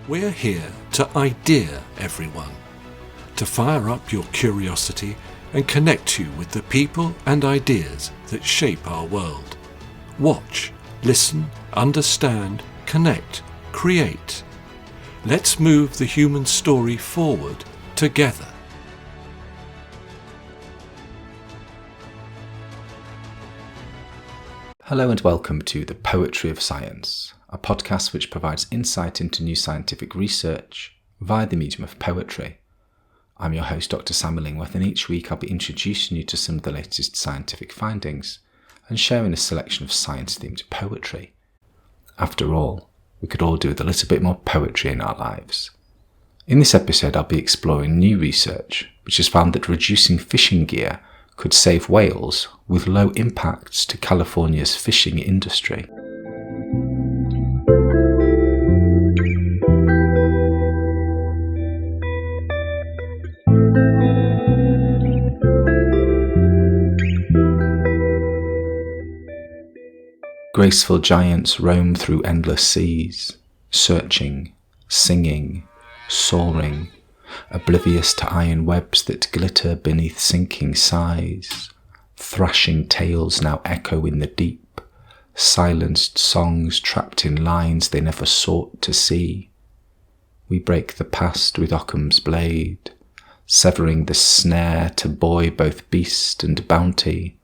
We're here to idea everyone, to fire up your curiosity and connect you with the people and ideas that shape our world. Watch, listen, understand, connect, create. Let's move the human story forward together. Hello and welcome to The Poetry of Science, a podcast which provides insight into new scientific research via the medium of poetry. I'm your host, Dr. Sam Illingworth, and each week I'll be introducing you to some of the latest scientific findings and sharing a selection of science-themed poetry. After all, we could all do with a little bit more poetry in our lives. In this episode, I'll be exploring new research which has found that reducing fishing gear could save whales with low impacts to California's fishing industry. Graceful giants roam through endless seas, searching, singing, soaring, oblivious to iron webs that glitter beneath sinking sighs. Thrashing tales now echo in the deep, silenced songs trapped in lines they never sought to see. We break the past with Occam's blade, severing the snare to buoy both beast and bounty.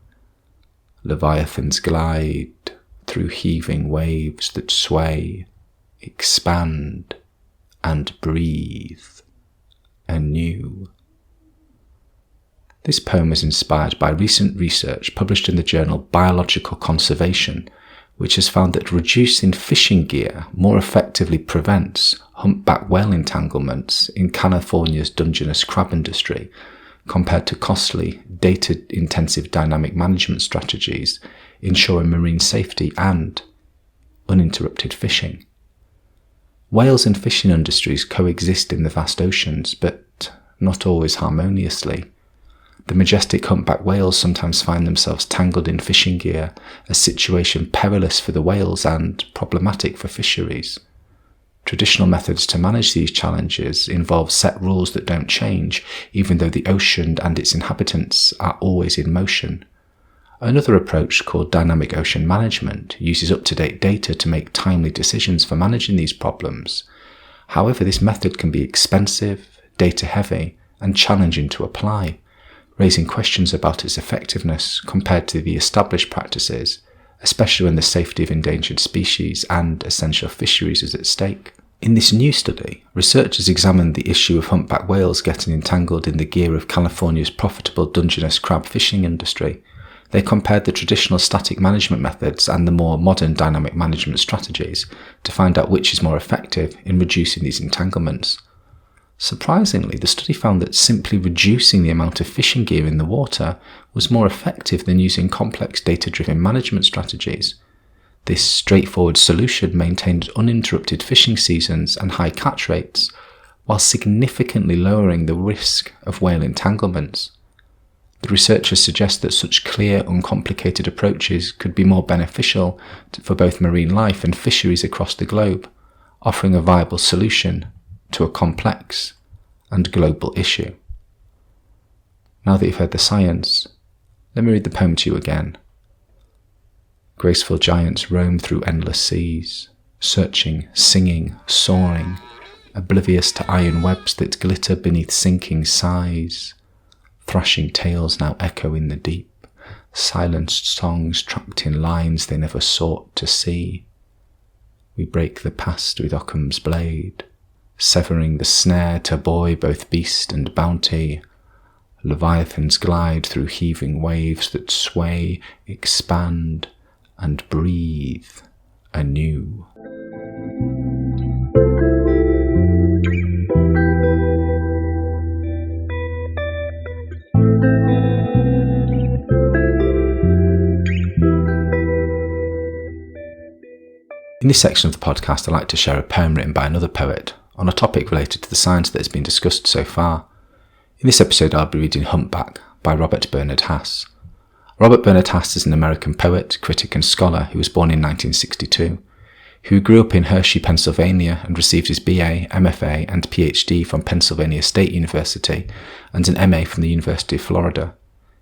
Leviathans glide through heaving waves that sway, expand, and breathe anew. This poem is inspired by recent research published in the journal Biological Conservation, which has found that reducing fishing gear more effectively prevents humpback whale entanglements in California's Dungeness crab industry compared to costly, data-intensive dynamic management strategies ensuring marine safety and uninterrupted fishing. Whales and fishing industries coexist in the vast oceans, but not always harmoniously. The majestic humpback whales sometimes find themselves tangled in fishing gear, a situation perilous for the whales and problematic for fisheries. Traditional methods to manage these challenges involve set rules that don't change, even though the ocean and its inhabitants are always in motion. Another approach, called dynamic ocean management, uses up-to-date data to make timely decisions for managing these problems. However, this method can be expensive, data-heavy, and challenging to apply, raising questions about its effectiveness compared to the established practices, especially when the safety of endangered species and essential fisheries is at stake. In this new study, researchers examined the issue of humpback whales getting entangled in the gear of California's profitable Dungeness crab fishing industry. They compared the traditional static management methods and the more modern dynamic management strategies to find out which is more effective in reducing these entanglements. Surprisingly, the study found that simply reducing the amount of fishing gear in the water was more effective than using complex data-driven management strategies. This straightforward solution maintained uninterrupted fishing seasons and high catch rates, while significantly lowering the risk of whale entanglements. The researchers suggest that such clear, uncomplicated approaches could be more beneficial for both marine life and fisheries across the globe, offering a viable solution to a complex and global issue. Now that you've heard the science, let me read the poem to you again. Graceful giants roam through endless seas, searching, singing, soaring, oblivious to iron webs that glitter beneath sinking sighs. Thrashing tales now echo in the deep, silenced songs trapped in lines they never sought to see. We break the past with Occam's blade, severing the snare to buoy both beast and bounty. Leviathans glide through heaving waves that sway, expand, and breathe anew. In this section of the podcast, I'd like to share a poem written by another poet on a topic related to the science that has been discussed so far. In this episode, I'll be reading Humpback by Robert Bernard Hass. Robert Bernard Hass is an American poet, critic and scholar who was born in 1962. who grew up in Hershey, Pennsylvania and received his BA, MFA and PhD from Pennsylvania State University and an MA from the University of Florida.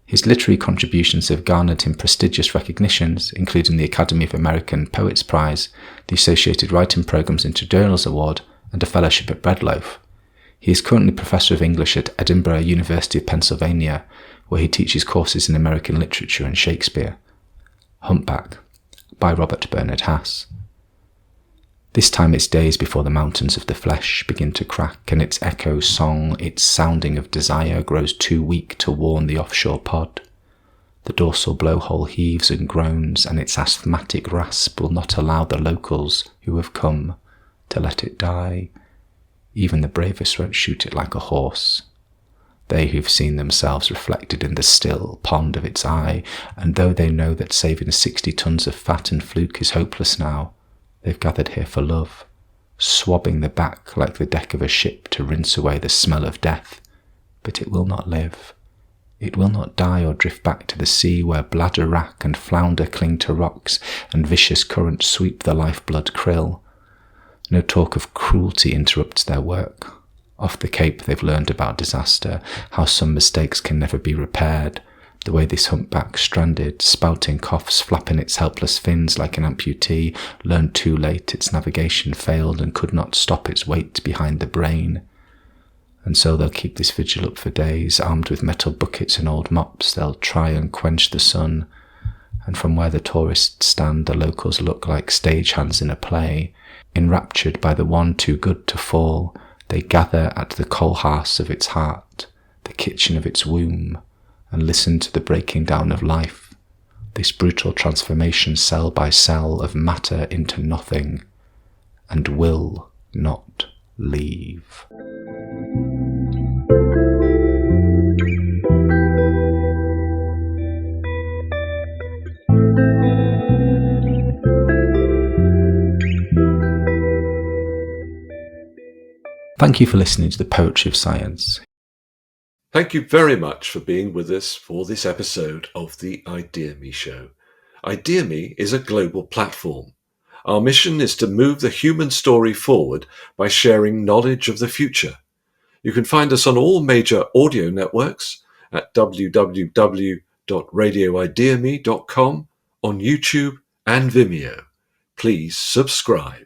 His literary contributions have garnered him prestigious recognitions, including the Academy of American Poets Prize, the Associated Writing Programme's Interjournals Award, and a fellowship at Breadloaf. He is currently Professor of English at Edinburgh University of Pennsylvania, where he teaches courses in American literature and Shakespeare. Humpback, by Robert Bernard Hass. This time it's days before the mountains of the flesh begin to crack, and its echo song, its sounding of desire, grows too weak to warn the offshore pod. The dorsal blowhole heaves and groans, and its asthmatic rasp will not allow the locals who have come to let it die. Even the bravest won't shoot it like a horse. They who've seen themselves reflected in the still pond of its eye, and though they know that saving 60 tons of fat and fluke is hopeless now, they've gathered here for love, swabbing the back like the deck of a ship to rinse away the smell of death. But it will not live. It will not die or drift back to the sea where bladder wrack and flounder cling to rocks and vicious currents sweep the lifeblood krill. No talk of cruelty interrupts their work. Off the Cape they've learned about disaster, how some mistakes can never be repaired, the way this humpback, stranded, spouting coughs, flapping its helpless fins like an amputee, learned too late its navigation failed and could not stop its weight behind the brain. And so they'll keep this vigil up for days, armed with metal buckets and old mops. They'll try and quench the sun, and from where the tourists stand the locals look like stagehands in a play. Enraptured by the one too good to fall, they gather at the coal hearth of its heart, the kitchen of its womb, and listen to the breaking down of life, this brutal transformation cell by cell of matter into nothing, and will not leave. Thank you for listening to the Poetry of Science. Thank you very much for being with us for this episode of the ideaXme Show. ideaXme is a global platform. Our mission is to move the human story forward by sharing knowledge of the future. You can find us on all major audio networks at www.radioideaXme.com, on YouTube and Vimeo. Please subscribe.